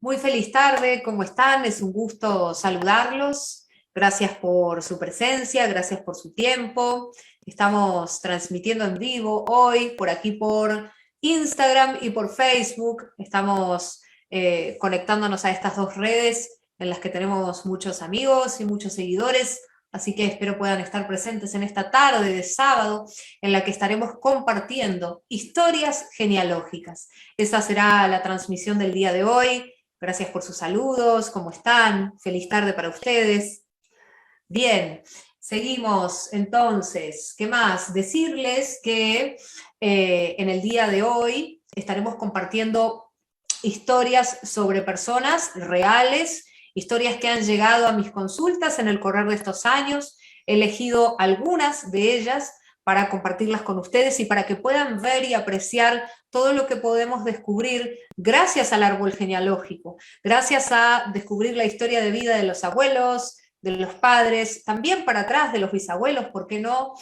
Muy feliz tarde, ¿cómo están? Es un gusto saludarlos. Gracias por su presencia, gracias por su tiempo. Estamos transmitiendo en vivo hoy por aquí por Instagram y por Facebook. Estamos conectándonos a estas dos redes en las que tenemos muchos amigos y muchos seguidores. Así que espero puedan estar presentes en esta tarde de sábado en la que estaremos compartiendo historias genealógicas. Esa será la transmisión del día de hoy. Gracias por sus saludos, ¿cómo están? Feliz tarde para ustedes. Bien, seguimos entonces. ¿Qué más? Decirles que en el día de hoy estaremos compartiendo historias sobre personas reales, historias que han llegado a mis consultas en el correr de estos años. He elegido algunas de ellas para compartirlas con ustedes y para que puedan ver y apreciar todo lo que podemos descubrir gracias al árbol genealógico, gracias a descubrir la historia de vida de los abuelos, de los padres, también para atrás de los bisabuelos, ¿por qué no?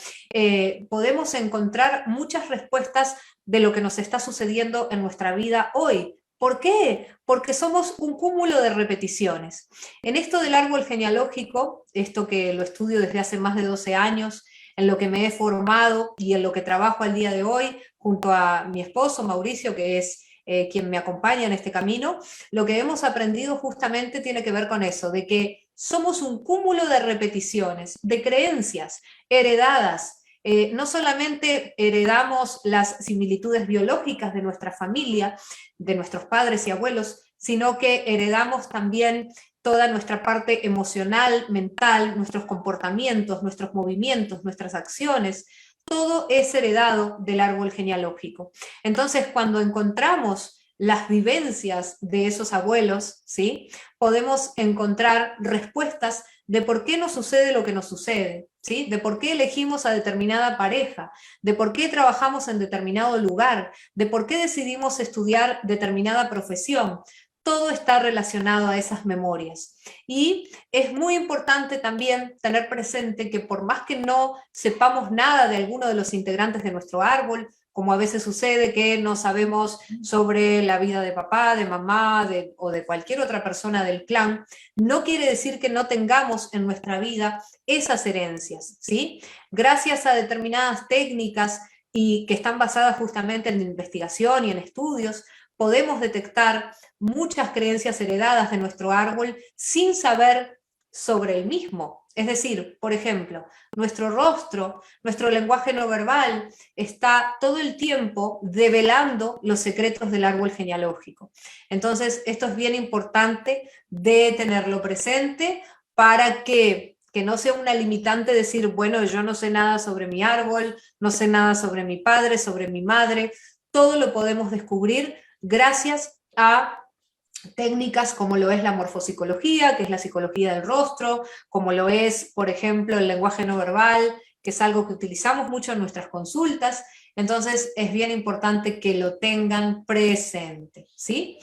Podemos encontrar muchas respuestas de lo que nos está sucediendo en nuestra vida hoy. ¿Por qué? Porque somos un cúmulo de repeticiones. En esto del árbol genealógico, esto que lo estudio desde hace más de 12 años, en lo que me he formado y en lo que trabajo al día de hoy, junto a mi esposo Mauricio, que es quien me acompaña en este camino, lo que hemos aprendido justamente tiene que ver con eso, de que somos un cúmulo de repeticiones, de creencias heredadas. No solamente heredamos las similitudes biológicas de nuestra familia, de nuestros padres y abuelos, sino que heredamos también toda nuestra parte emocional, mental, nuestros comportamientos, nuestros movimientos, nuestras acciones, todo es heredado del árbol genealógico. Entonces, cuando encontramos las vivencias de esos abuelos, ¿sí? Podemos encontrar respuestas de por qué nos sucede lo que nos sucede, ¿sí? De por qué elegimos a determinada pareja, de por qué trabajamos en determinado lugar, de por qué decidimos estudiar determinada profesión. Todo está relacionado a esas memorias. Y es muy importante también tener presente que por más que no sepamos nada de alguno de los integrantes de nuestro árbol, como a veces sucede que no sabemos sobre la vida de papá, de mamá o de cualquier otra persona del clan, no quiere decir que no tengamos en nuestra vida esas herencias, ¿sí? Gracias a determinadas técnicas y que están basadas justamente en investigación y en estudios, podemos detectar muchas creencias heredadas de nuestro árbol sin saber sobre el mismo. Es decir, por ejemplo, nuestro rostro, nuestro lenguaje no verbal está todo el tiempo develando los secretos del árbol genealógico. Entonces, esto es bien importante de tenerlo presente para que no sea una limitante decir, bueno, yo no sé nada sobre mi árbol, no sé nada sobre mi padre, sobre mi madre. Todo lo podemos descubrir gracias a técnicas como lo es la morfopsicología, que es la psicología del rostro, como lo es, por ejemplo, el lenguaje no verbal, que es algo que utilizamos mucho en nuestras consultas. Entonces es bien importante que lo tengan presente, ¿sí?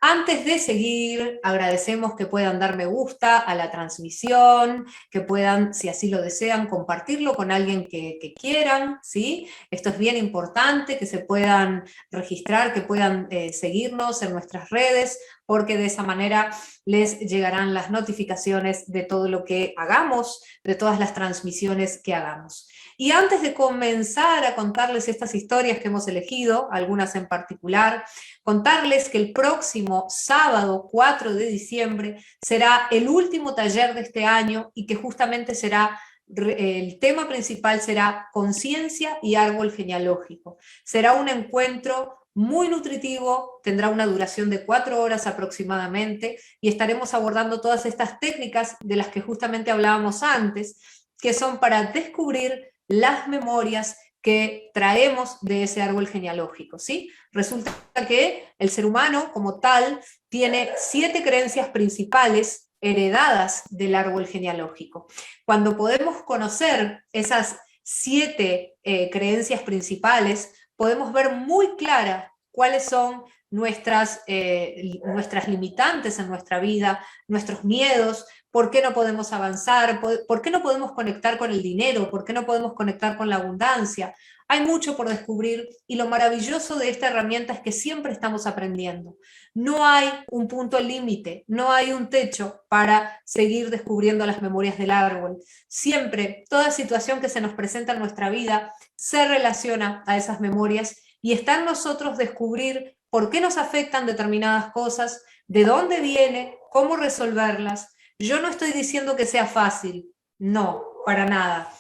Antes de seguir, agradecemos que puedan dar me gusta a la transmisión, que puedan, si así lo desean, compartirlo con alguien que quieran, ¿sí? Esto es bien importante, que se puedan registrar, que puedan seguirnos en nuestras redes, porque de esa manera les llegarán las notificaciones de todo lo que hagamos, de todas las transmisiones que hagamos. Y antes de comenzar a contarles estas historias que hemos elegido, algunas en particular, contarles que el próximo sábado 4 de diciembre será el último taller de este año y que justamente será el tema principal será conciencia y árbol genealógico. Será un encuentro muy nutritivo, tendrá una duración de 4 horas aproximadamente y estaremos abordando todas estas técnicas de las que justamente hablábamos antes, que son para descubrir las memorias que traemos de ese árbol genealógico, ¿sí? Resulta que el ser humano como tal tiene 7 creencias principales heredadas del árbol genealógico. Cuando podemos conocer esas 7 creencias principales, podemos ver muy clara cuáles son nuestras limitantes en nuestra vida, nuestros miedos, por qué no podemos avanzar, por qué no podemos conectar con el dinero, por qué no podemos conectar con la abundancia. Hay mucho por descubrir y lo maravilloso de esta herramienta es que siempre estamos aprendiendo. No hay un punto límite, no hay un techo para seguir descubriendo las memorias del árbol. Siempre, toda situación que se nos presenta en nuestra vida se relaciona a esas memorias y está en nosotros descubrir por qué nos afectan determinadas cosas, de dónde viene, cómo resolverlas. Yo no estoy diciendo que sea fácil, no, para nada,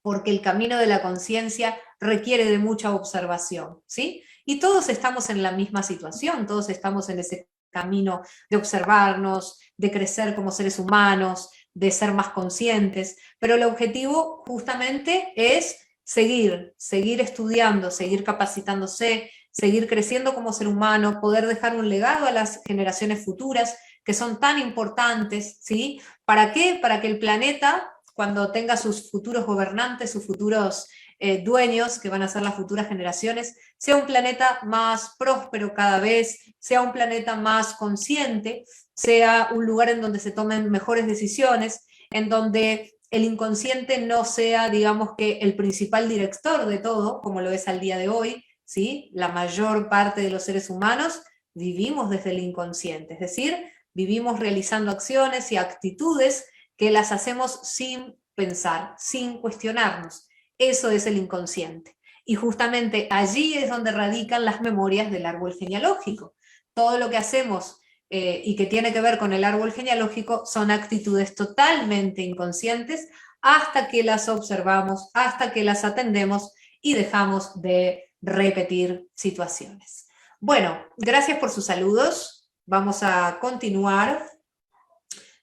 porque el camino de la conciencia requiere de mucha observación, ¿sí? Y todos estamos en la misma situación, todos estamos en ese camino de observarnos, de crecer como seres humanos, de ser más conscientes, pero el objetivo justamente es seguir estudiando, seguir capacitándose, seguir creciendo como ser humano, poder dejar un legado a las generaciones futuras que son tan importantes, ¿sí? ¿Para qué? Para que el planeta, cuando tenga sus futuros gobernantes, sus futuros dueños, que van a ser las futuras generaciones, sea un planeta más próspero cada vez, sea un planeta más consciente, sea un lugar en donde se tomen mejores decisiones, en donde el inconsciente no sea, digamos que, el principal director de todo, como lo es al día de hoy, ¿sí? La mayor parte de los seres humanos vivimos desde el inconsciente, es decir, vivimos realizando acciones y actitudes que las hacemos sin pensar, sin cuestionarnos. Eso es el inconsciente. Y justamente allí es donde radican las memorias del árbol genealógico. Todo lo que hacemos y que tiene que ver con el árbol genealógico son actitudes totalmente inconscientes hasta que las observamos, hasta que las atendemos y dejamos de repetir situaciones. Bueno, gracias por sus saludos. Vamos a continuar.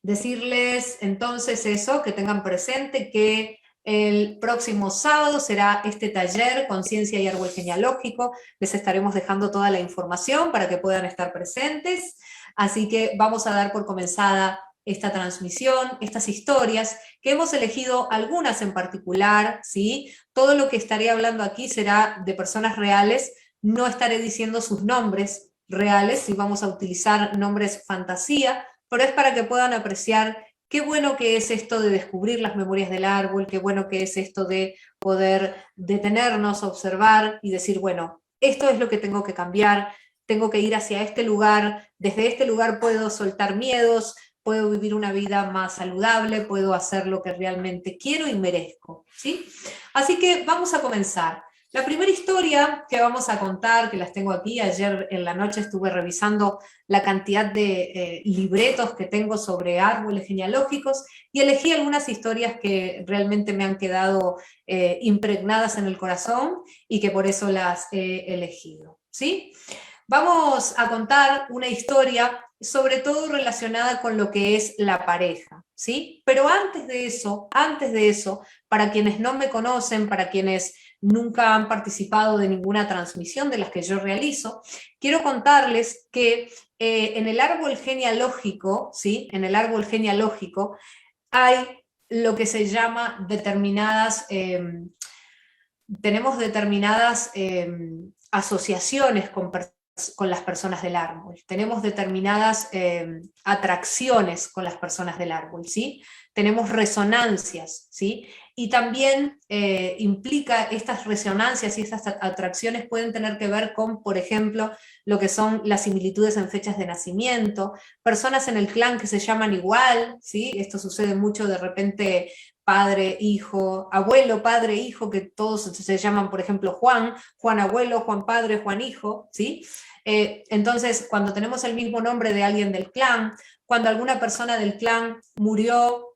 Decirles entonces eso, que tengan presente que el próximo sábado será este taller Conciencia y Árbol Genealógico. Les estaremos dejando toda la información para que puedan estar presentes. Así que vamos a dar por comenzada esta transmisión, estas historias, que hemos elegido algunas en particular, ¿sí? Todo lo que estaré hablando aquí será de personas reales, no estaré diciendo sus nombres reales, si vamos a utilizar nombres fantasía, pero es para que puedan apreciar qué bueno que es esto de descubrir las memorias del árbol, qué bueno que es esto de poder detenernos, observar y decir, bueno, esto es lo que tengo que cambiar, tengo que ir hacia este lugar, desde este lugar puedo soltar miedos, puedo vivir una vida más saludable, puedo hacer lo que realmente quiero y merezco, ¿sí? Así que vamos a comenzar. La primera historia que vamos a contar, que las tengo aquí, ayer en la noche estuve revisando la cantidad de libretos que tengo sobre árboles genealógicos y elegí algunas historias que realmente me han quedado impregnadas en el corazón y que por eso las he elegido, ¿sí? Vamos a contar una historia sobre todo relacionada con lo que es la pareja, ¿sí? Pero antes de eso, para quienes no me conocen, para quienes nunca han participado de ninguna transmisión de las que yo realizo, quiero contarles que en el árbol genealógico, ¿sí? En el árbol genealógico hay lo que se llama tenemos determinadas asociaciones con las personas del árbol, tenemos determinadas atracciones con las personas del árbol, ¿sí? Tenemos resonancias, ¿sí? Y también implica estas resonancias y estas atracciones pueden tener que ver con, por ejemplo, lo que son las similitudes en fechas de nacimiento, personas en el clan que se llaman igual, ¿sí? Esto sucede mucho de repente padre, hijo, abuelo, padre, hijo, que todos se llaman, por ejemplo, Juan, Juan abuelo, Juan padre, Juan hijo, ¿sí? Entonces, cuando tenemos el mismo nombre de alguien del clan, cuando alguna persona del clan murió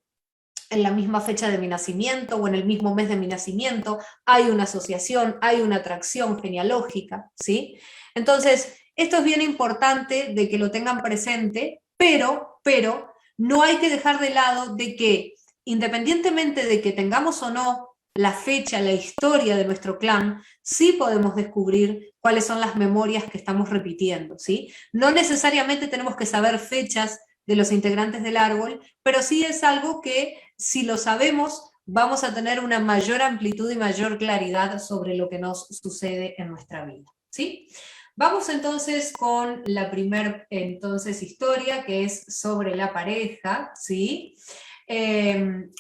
en la misma fecha de mi nacimiento o en el mismo mes de mi nacimiento, hay una asociación, hay una atracción genealógica, ¿sí? Entonces, esto es bien importante de que lo tengan presente, pero no hay que dejar de lado de que, independientemente de que tengamos o no la fecha, la historia de nuestro clan, sí podemos descubrir cuáles son las memorias que estamos repitiendo, ¿sí? No necesariamente tenemos que saber fechas de los integrantes del árbol, pero sí es algo que, si lo sabemos, vamos a tener una mayor amplitud y mayor claridad sobre lo que nos sucede en nuestra vida, ¿sí? Vamos entonces con la primera historia, que es sobre la pareja, ¿sí?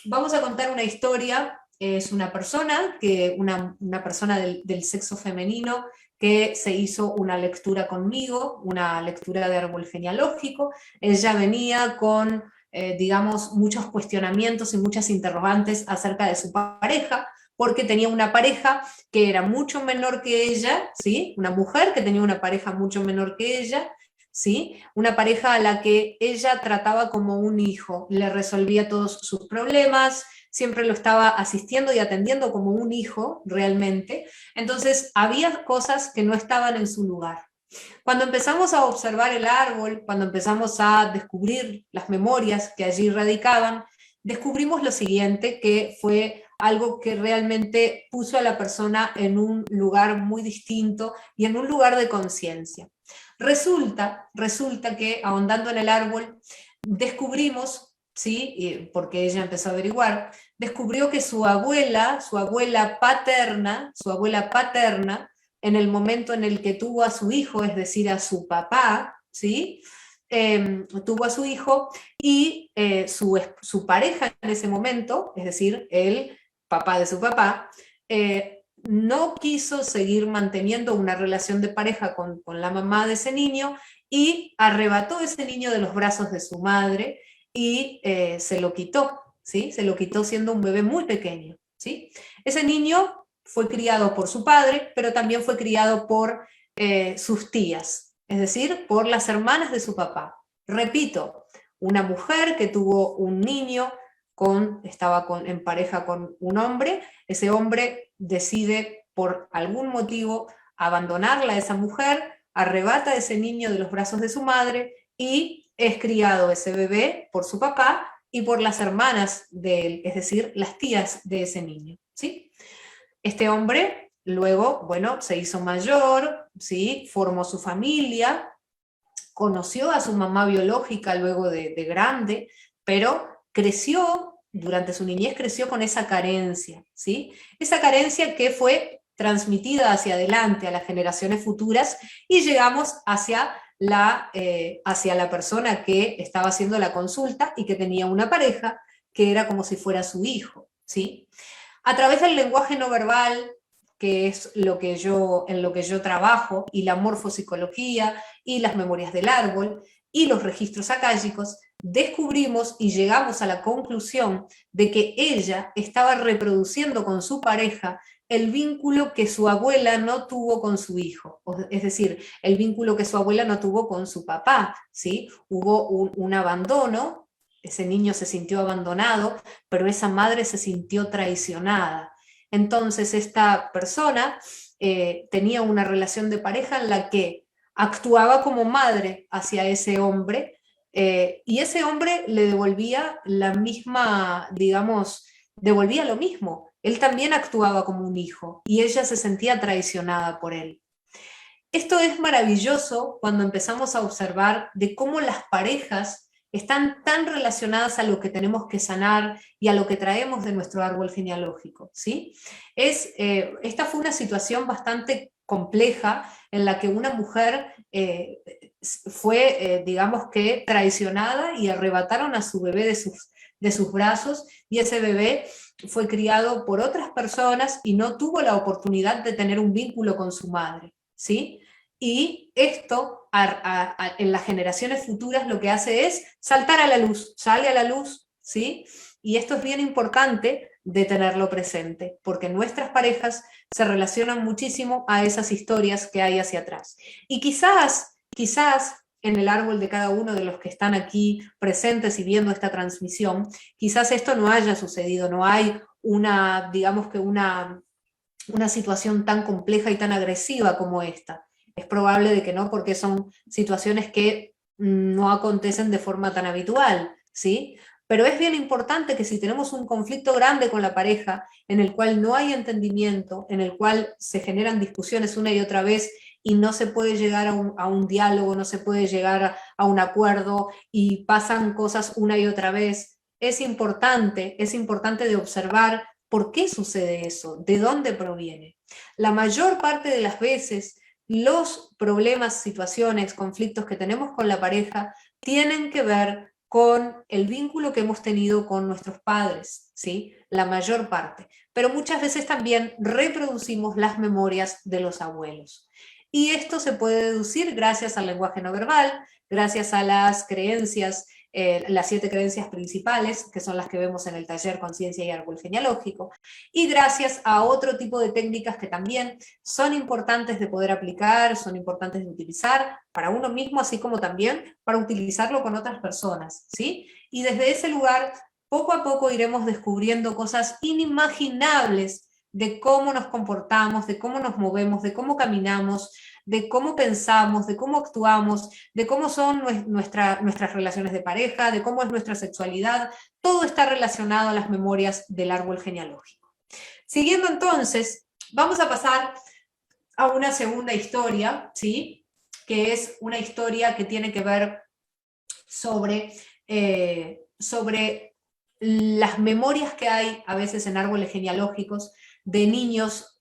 Vamos a contar una historia es una persona, una persona del sexo femenino que se hizo una lectura conmigo, una lectura de árbol genealógico. Ella venía con, digamos, muchos cuestionamientos y muchas interrogantes acerca de su pareja, porque tenía una pareja que era mucho menor que ella, ¿sí? Una mujer que tenía una pareja mucho menor que ella, ¿sí? Una pareja a la que ella trataba como un hijo, le resolvía todos sus problemas, siempre lo estaba asistiendo y atendiendo como un hijo realmente. Entonces había cosas que no estaban en su lugar. Cuando empezamos a observar el árbol, cuando empezamos a descubrir las memorias que allí radicaban, descubrimos lo siguiente, que fue algo que realmente puso a la persona en un lugar muy distinto y en un lugar de conciencia. Resulta que ahondando en el árbol, descubrimos, ¿sí? Porque ella empezó a averiguar, descubrió que su abuela paterna, en el momento en el que tuvo a su hijo, es decir, a su papá, ¿sí? Tuvo a su hijo y su pareja en ese momento, es decir, el papá de su papá, no quiso seguir manteniendo una relación de pareja con la mamá de ese niño y arrebató ese niño de los brazos de su madre y se lo quitó, ¿sí? Se lo quitó siendo un bebé muy pequeño, ¿sí? Ese niño fue criado por su padre, pero también fue criado por sus tías, es decir, por las hermanas de su papá. Repito, una mujer que tuvo un niño, estaba en pareja con un hombre, ese hombre decide por algún motivo abandonarla a esa mujer, arrebata a ese niño de los brazos de su madre y es criado ese bebé por su papá y por las hermanas de él, es decir, las tías de ese niño, ¿sí? Este hombre luego, bueno, se hizo mayor, ¿sí? Formó su familia, conoció a su mamá biológica luego de grande, pero creció, durante su niñez creció con esa carencia, ¿sí? Esa carencia que fue transmitida hacia adelante a las generaciones futuras y llegamos hacia la persona que estaba haciendo la consulta y que tenía una pareja que era como si fuera su hijo, ¿sí? A través del lenguaje no verbal, que es en lo que yo trabajo, y la morfopsicología, y las memorias del árbol, y los registros akáshicos, descubrimos y llegamos a la conclusión de que ella estaba reproduciendo con su pareja el vínculo que su abuela no tuvo con su hijo, es decir, el vínculo que su abuela no tuvo con su papá, ¿sí? Hubo un abandono, ese niño se sintió abandonado, pero esa madre se sintió traicionada. Entonces esta persona tenía una relación de pareja en la que actuaba como madre hacia ese hombre y ese hombre le devolvía la misma, digamos, devolvía lo mismo. Él también actuaba como un hijo y ella se sentía traicionada por él. Esto es maravilloso cuando empezamos a observar de cómo las parejas están tan relacionadas a lo que tenemos que sanar y a lo que traemos de nuestro árbol genealógico, ¿sí? Esta fue una situación bastante compleja en la que una mujer fue, digamos que, traicionada y arrebataron a su bebé de sus brazos y ese bebé fue criado por otras personas y no tuvo la oportunidad de tener un vínculo con su madre, ¿sí? Y esto en las generaciones futuras lo que hace es saltar a la luz, sale a la luz, ¿sí? Y esto es bien importante de tenerlo presente, porque nuestras parejas se relacionan muchísimo a esas historias que hay hacia atrás. Y quizás en el árbol de cada uno de los que están aquí presentes y viendo esta transmisión, quizás esto no haya sucedido, no hay digamos que una situación tan compleja y tan agresiva como esta. Es probable de que no, porque son situaciones que no acontecen de forma tan habitual, ¿sí? Pero es bien importante que si tenemos un conflicto grande con la pareja, en el cual no hay entendimiento, en el cual se generan discusiones una y otra vez y no se puede llegar a un diálogo, no se puede llegar a un acuerdo y pasan cosas una y otra vez, es importante de observar por qué sucede eso, de dónde proviene. La mayor parte de las veces los problemas, situaciones, conflictos que tenemos con la pareja tienen que ver con el vínculo que hemos tenido con nuestros padres, ¿sí? La mayor parte. Pero muchas veces también reproducimos las memorias de los abuelos. Y esto se puede deducir gracias al lenguaje no verbal, gracias a las creencias, las 7 creencias principales, que son las que vemos en el taller Conciencia y Árbol Genealógico, y gracias a otro tipo de técnicas que también son importantes de poder aplicar, son importantes de utilizar para uno mismo, así como también para utilizarlo con otras personas, ¿sí? Y desde ese lugar, poco a poco iremos descubriendo cosas inimaginables de cómo nos comportamos, de cómo nos movemos, de cómo caminamos, de cómo pensamos, de cómo actuamos, de cómo son nuestras relaciones de pareja, de cómo es nuestra sexualidad. Todo está relacionado a las memorias del árbol genealógico. Siguiendo entonces, vamos a pasar a una segunda historia, ¿sí? Que es una historia que tiene que ver sobre las memorias que hay a veces en árboles genealógicos de niños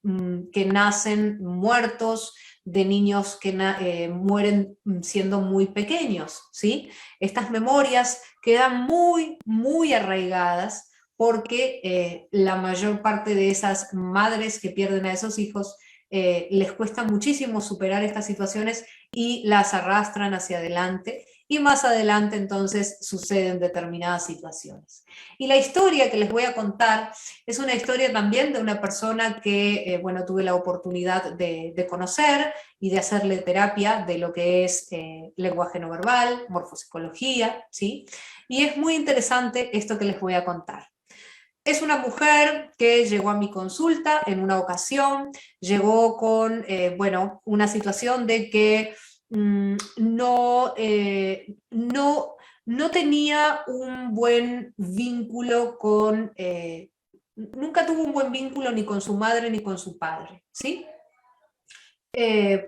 que nacen muertos, de niños que mueren siendo muy pequeños, ¿sí? Estas memorias quedan muy, muy arraigadas porque la mayor parte de esas madres que pierden a esos hijos les cuesta muchísimo superar estas situaciones y las arrastran hacia adelante, y más adelante entonces suceden determinadas situaciones. Y la historia que les voy a contar es una historia también de una persona que, bueno, tuve la oportunidad de conocer y de hacerle terapia de lo que es lenguaje no verbal, morfopsicología, ¿sí? Y es muy interesante esto que les voy a contar. Es una mujer que llegó a mi consulta en una ocasión, llegó con, bueno, una situación de que no tenía un buen vínculo con, nunca tuvo un buen vínculo ni con su madre ni con su padre, ¿sí?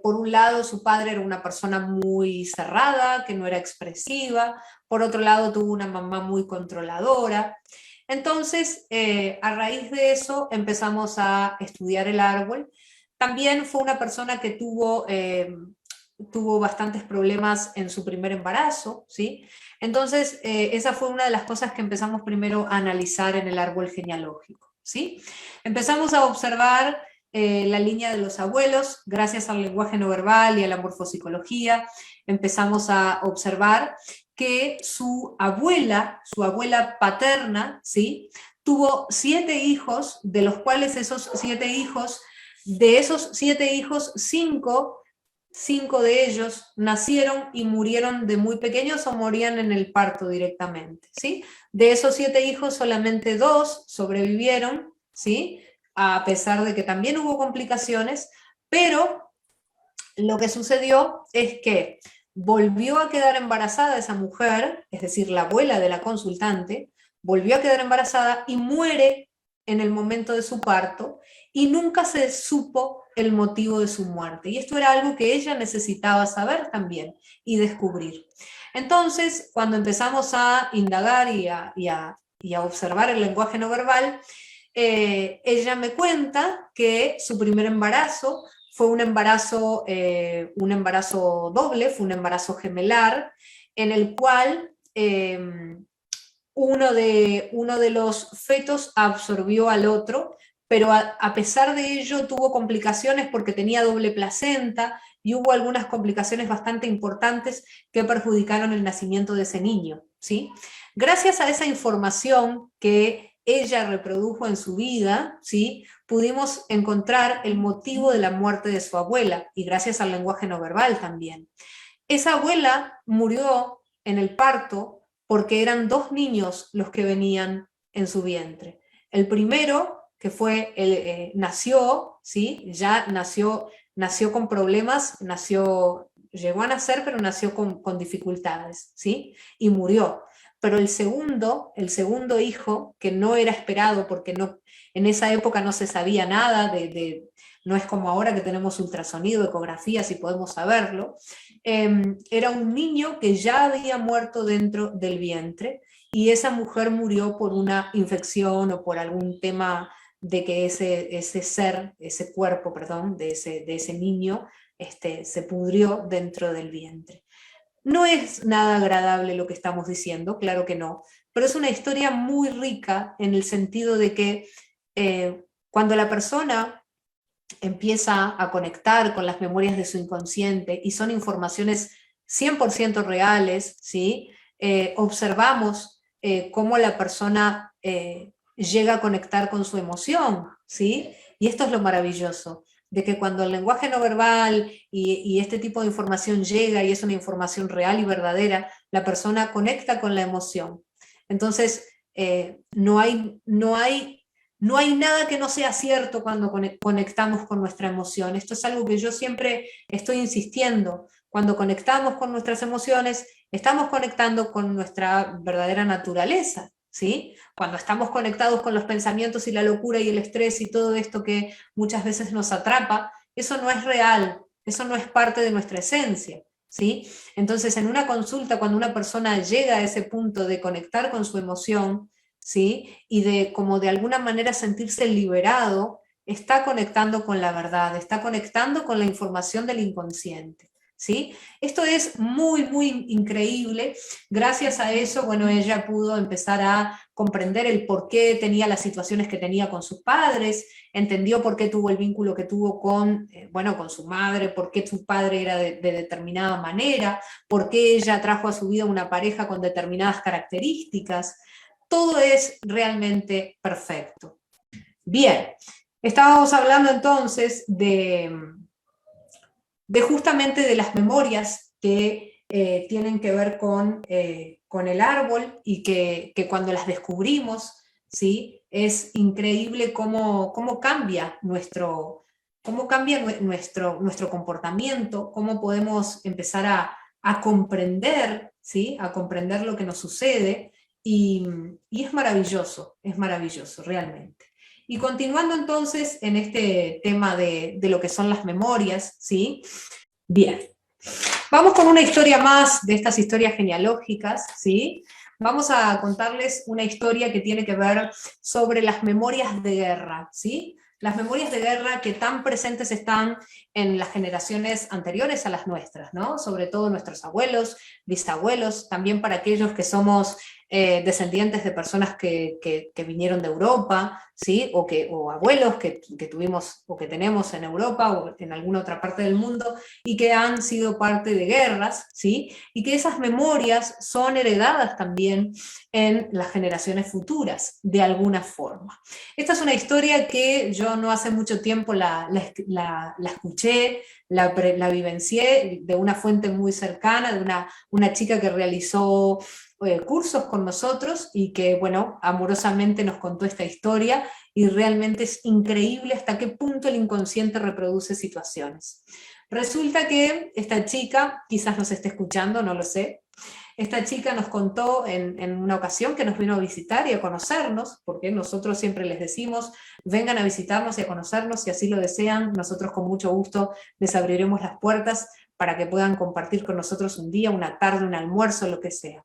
Por un lado, su padre era una persona muy cerrada, que no era expresiva, por otro lado, tuvo una mamá muy controladora. Entonces, a raíz de eso, empezamos a estudiar el árbol. También fue una persona que tuvo bastantes problemas en su primer embarazo, ¿sí? Entonces, esa fue una de las cosas que empezamos primero a analizar en el árbol genealógico, ¿sí? Empezamos a observar la línea de los abuelos, gracias al lenguaje no verbal y a la morfopsicología, empezamos a observar que su abuela paterna, ¿sí? Tuvo 7 hijos, de los cuales de esos 7 hijos, 5 de ellos nacieron y murieron de muy pequeños o morían en el parto directamente, ¿sí? De esos 7 hijos, solamente 2 sobrevivieron, ¿sí? A pesar de que también hubo complicaciones, pero lo que sucedió es que volvió a quedar embarazada esa mujer, es decir, la abuela de la consultante, volvió a quedar embarazada y muere en el momento de su parto, y nunca se supo el motivo de su muerte. Y esto era algo que ella necesitaba saber también y descubrir. Entonces, cuando empezamos a indagar y a observar el lenguaje no verbal, ella me cuenta que su primer embarazo fue un embarazo doble, fue un embarazo gemelar, en el cual uno de los fetos absorbió al otro, pero a pesar de ello tuvo complicaciones porque tenía doble placenta y hubo algunas complicaciones bastante importantes que perjudicaron el nacimiento de ese niño, ¿sí? Gracias a esa información que ella reprodujo en su vida, ¿sí? Pudimos encontrar el motivo de la muerte de su abuela, y gracias al lenguaje no verbal también. Esa abuela murió en el parto porque eran 2 niños los que venían en su vientre. El primero, que fue nació, ¿sí? Ya nació con problemas, llegó a nacer, pero nació con dificultades, ¿sí? Y murió. Pero el segundo hijo, que no era esperado porque en esa época no se sabía nada no es como ahora que tenemos ultrasonido, ecografías y podemos saberlo, era un niño que ya había muerto dentro del vientre, y esa mujer murió por una infección o por algún tema de que ese cuerpo, perdón, de ese niño se pudrió dentro del vientre. No es nada agradable lo que estamos diciendo, claro que no, pero es una historia muy rica en el sentido de que cuando la persona empieza a conectar con las memorias de su inconsciente y son informaciones 100% reales, ¿sí? Observamos cómo la persona llega a conectar con su emoción, ¿sí? Y esto es lo maravilloso, de que cuando el lenguaje no verbal y este tipo de información llega y es una información real y verdadera, la persona conecta con la emoción. Entonces, no hay nada que no sea cierto cuando conectamos con nuestra emoción. Esto es algo que yo siempre estoy insistiendo. Cuando conectamos con nuestras emociones, estamos conectando con nuestra verdadera naturaleza, ¿sí? Cuando estamos conectados con los pensamientos y la locura y el estrés y todo esto que muchas veces nos atrapa, eso no es real, eso no es parte de nuestra esencia, ¿sí? Entonces, en una consulta, cuando una persona llega a ese punto de conectar con su emoción, ¿sí? Y de como de alguna manera sentirse liberado, está conectando con la verdad, está conectando con la información del inconsciente, ¿sí? Esto es muy, muy increíble. Gracias a eso, bueno, ella pudo empezar a comprender el por qué tenía las situaciones que tenía con sus padres, entendió por qué tuvo el vínculo que tuvo con, bueno, con su madre, por qué su padre era de determinada manera, por qué ella trajo a su vida una pareja con determinadas características. Todo es realmente perfecto. Bien, estábamos hablando entonces de justamente de las memorias que tienen que ver con el árbol y que cuando las descubrimos, ¿sí? Es increíble cómo cambia nuestro comportamiento, cómo podemos empezar a comprender, ¿sí? A comprender lo que nos sucede y es maravilloso realmente. Y continuando entonces en este tema de lo que son las memorias, ¿sí? Bien, vamos con una historia más de estas historias genealógicas, ¿sí? Vamos a contarles una historia que tiene que ver sobre las memorias de guerra, ¿sí? Las memorias de guerra que tan presentes están en las generaciones anteriores a las nuestras, ¿no? Sobre todo nuestros abuelos, bisabuelos, también para aquellos que somos descendientes de personas que vinieron de Europa, ¿sí? O abuelos que tuvimos o que tenemos en Europa o en alguna otra parte del mundo y que han sido parte de guerras, ¿sí? Y que esas memorias son heredadas también en las generaciones futuras, de alguna forma. Esta es una historia que yo no hace mucho tiempo la escuché, la vivencié de una fuente muy cercana, de una chica que realizó cursos con nosotros y que, bueno, amorosamente nos contó esta historia y realmente es increíble hasta qué punto el inconsciente reproduce situaciones. Resulta que esta chica, quizás nos esté escuchando, no lo sé, esta chica nos contó en una ocasión que nos vino a visitar y a conocernos, porque nosotros siempre les decimos, vengan a visitarnos y a conocernos, si así lo desean, nosotros con mucho gusto les abriremos las puertas para que puedan compartir con nosotros un día, una tarde, un almuerzo, lo que sea.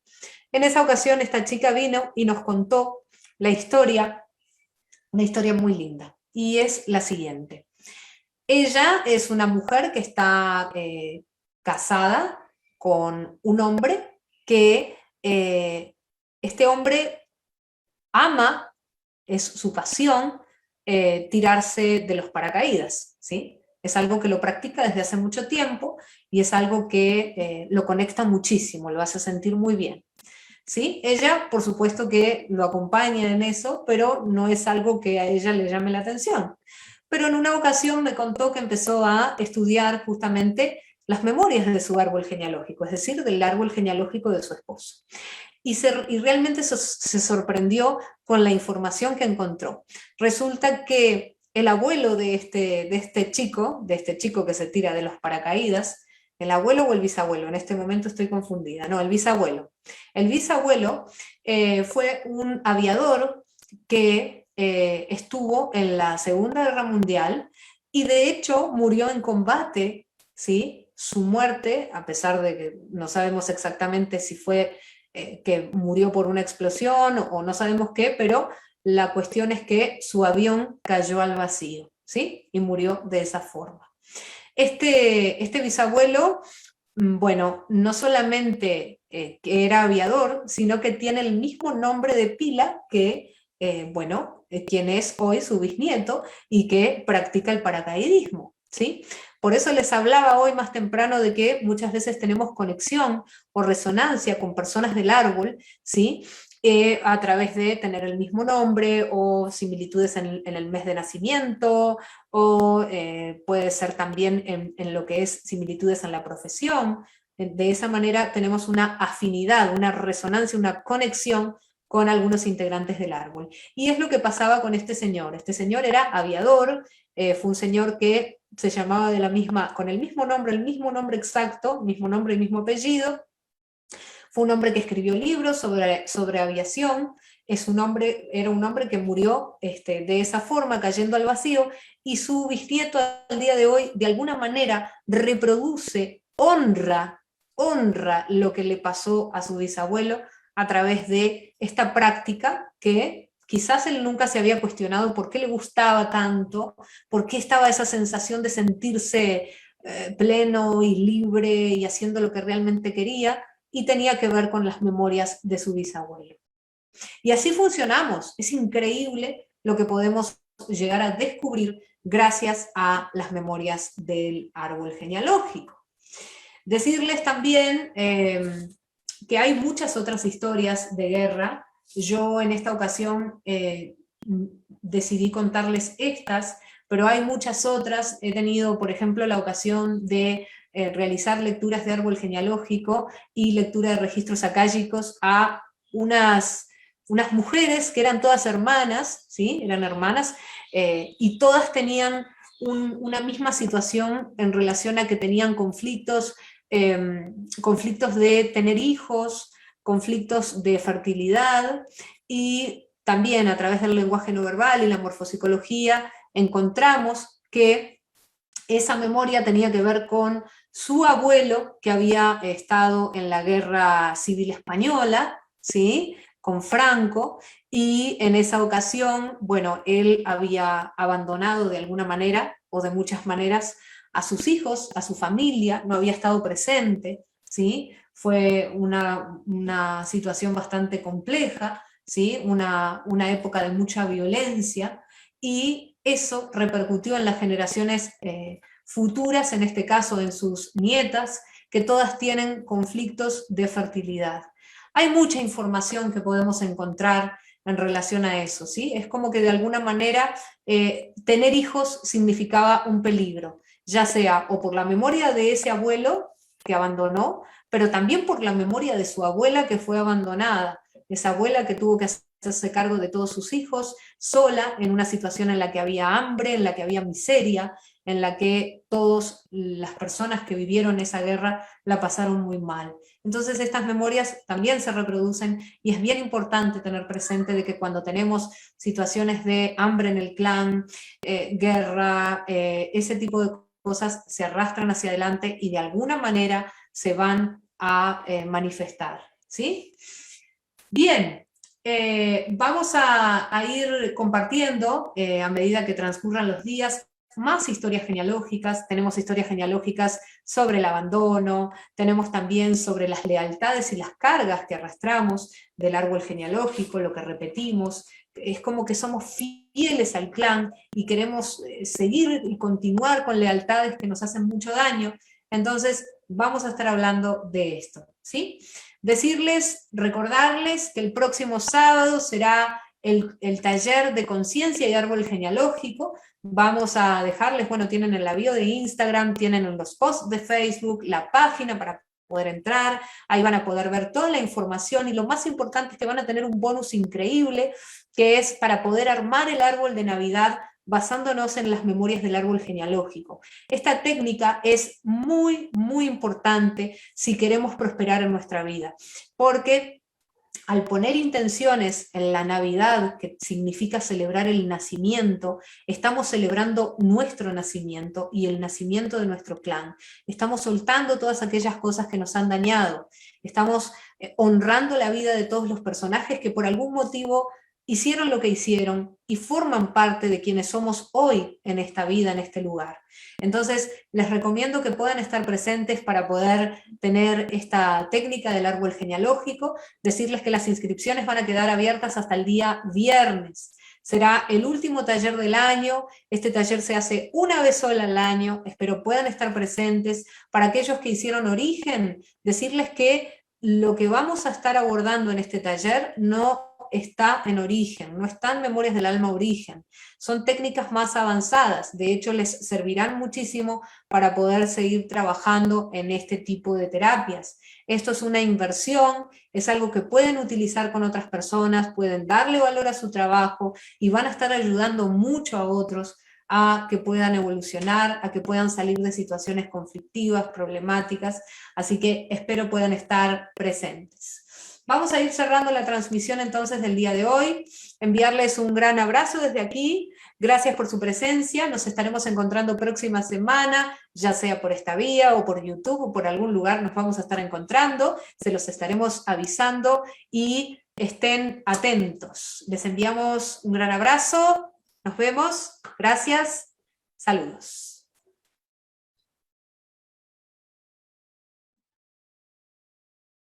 En esa ocasión esta chica vino y nos contó la historia, una historia muy linda, y es la siguiente. Ella es una mujer que está casada con un hombre que este hombre ama, es su pasión, tirarse de los paracaídas, ¿sí? Es algo que lo practica desde hace mucho tiempo y es algo que lo conecta muchísimo, lo hace sentir muy bien. ¿Sí? Ella, por supuesto que lo acompaña en eso, pero no es algo que a ella le llame la atención. Pero en una ocasión me contó que empezó a estudiar justamente las memorias de su árbol genealógico, es decir, del árbol genealógico de su esposo. Y realmente se sorprendió con la información que encontró. Resulta que el abuelo de este chico que se tira de los paracaídas, el abuelo o el bisabuelo, en este momento estoy confundida, no, el bisabuelo. El bisabuelo fue un aviador que estuvo en la Segunda Guerra Mundial y de hecho murió en combate, ¿sí? Su muerte, a pesar de que no sabemos exactamente si fue que murió por una explosión o no sabemos qué, pero la cuestión es que su avión cayó al vacío, ¿sí? Y murió de esa forma. Este bisabuelo Bueno, no solamente que era aviador, sino que tiene el mismo nombre de pila que, quien es hoy su bisnieto y que practica el paracaidismo, ¿sí? Por eso les hablaba hoy más temprano de que muchas veces tenemos conexión o resonancia con personas del árbol, ¿sí? A través de tener el mismo nombre o similitudes en el mes de nacimiento, o puede ser también en lo que es similitudes en la profesión. De esa manera tenemos una afinidad, una resonancia, una conexión con algunos integrantes del árbol. Y es lo que pasaba con este señor. Este señor era aviador, fue un señor que se llamaba de la misma, con el mismo nombre exacto, mismo nombre y mismo apellido. Fue un hombre que escribió libros sobre aviación, era un hombre que murió de esa forma, cayendo al vacío, y su bisnieto al día de hoy, de alguna manera, reproduce, honra lo que le pasó a su bisabuelo a través de esta práctica que quizás él nunca se había cuestionado por qué le gustaba tanto, por qué estaba esa sensación de sentirse pleno y libre y haciendo lo que realmente quería, y tenía que ver con las memorias de su bisabuelo. Y así funcionamos. Es increíble lo que podemos llegar a descubrir gracias a las memorias del árbol genealógico. Decirles también que hay muchas otras historias de guerra. Yo en esta ocasión decidí contarles estas, pero hay muchas otras. He tenido, por ejemplo, la ocasión de realizar lecturas de árbol genealógico y lectura de registros akáshicos a unas mujeres que eran todas hermanas, ¿sí? Eran hermanas, y todas tenían una misma situación en relación a que tenían conflictos de tener hijos, conflictos de fertilidad, y también a través del lenguaje no verbal y la morfopsicología encontramos que esa memoria tenía que ver con su abuelo que había estado en la Guerra Civil Española, ¿sí? Con Franco, y en esa ocasión, bueno, él había abandonado de alguna manera o de muchas maneras a sus hijos, a su familia, no había estado presente, ¿sí? Fue una situación bastante compleja, ¿sí? Una época de mucha violencia, y eso repercutió en las generaciones futuras, en este caso en sus nietas, que todas tienen conflictos de fertilidad. Hay mucha información que podemos encontrar en relación a eso, ¿sí? Es como que de alguna manera tener hijos significaba un peligro, ya sea o por la memoria de ese abuelo que abandonó, pero también por la memoria de su abuela que fue abandonada, esa abuela que tuvo que hacerse cargo de todos sus hijos sola, en una situación en la que había hambre, en la que había miseria, en la que todas las personas que vivieron esa guerra la pasaron muy mal. Entonces estas memorias también se reproducen, y es bien importante tener presente de que cuando tenemos situaciones de hambre en el clan, guerra, ese tipo de cosas se arrastran hacia adelante y de alguna manera se van a manifestar, ¿sí? Bien, vamos a ir compartiendo a medida que transcurran los días más historias genealógicas. Tenemos historias genealógicas sobre el abandono, tenemos también sobre las lealtades y las cargas que arrastramos del árbol genealógico, lo que repetimos. Es como que somos fieles al clan y queremos seguir y continuar con lealtades que nos hacen mucho daño. Entonces vamos a estar hablando de esto, ¿sí? Decirles, recordarles que el próximo sábado será el taller de conciencia y árbol genealógico. Vamos a dejarles, bueno, tienen en la bio de Instagram, tienen en los posts de Facebook, la página para poder entrar, ahí van a poder ver toda la información, y lo más importante es que van a tener un bonus increíble, que es para poder armar el árbol de Navidad basándonos en las memorias del árbol genealógico. Esta técnica es muy, muy importante si queremos prosperar en nuestra vida, porque al poner intenciones en la Navidad, que significa celebrar el nacimiento, estamos celebrando nuestro nacimiento y el nacimiento de nuestro clan. Estamos soltando todas aquellas cosas que nos han dañado. Estamos honrando la vida de todos los personajes que por algún motivo hicieron lo que hicieron y forman parte de quienes somos hoy en esta vida, en este lugar. Entonces, les recomiendo que puedan estar presentes para poder tener esta técnica del árbol genealógico, decirles que las inscripciones van a quedar abiertas hasta el día viernes. Será el último taller del año, este taller se hace una vez sola al año, espero puedan estar presentes. Para aquellos que hicieron origen, decirles que lo que vamos a estar abordando en este taller no está en origen, no están memorias del alma origen, son técnicas más avanzadas, de hecho les servirán muchísimo para poder seguir trabajando en este tipo de terapias. Esto es una inversión, es algo que pueden utilizar con otras personas, pueden darle valor a su trabajo y van a estar ayudando mucho a otros a que puedan evolucionar, a que puedan salir de situaciones conflictivas, problemáticas, así que espero puedan estar presentes. Vamos a ir cerrando la transmisión entonces del día de hoy, enviarles un gran abrazo desde aquí, gracias por su presencia, nos estaremos encontrando próxima semana, ya sea por esta vía o por YouTube o por algún lugar nos vamos a estar encontrando, se los estaremos avisando y estén atentos. Les enviamos un gran abrazo, nos vemos, gracias, saludos.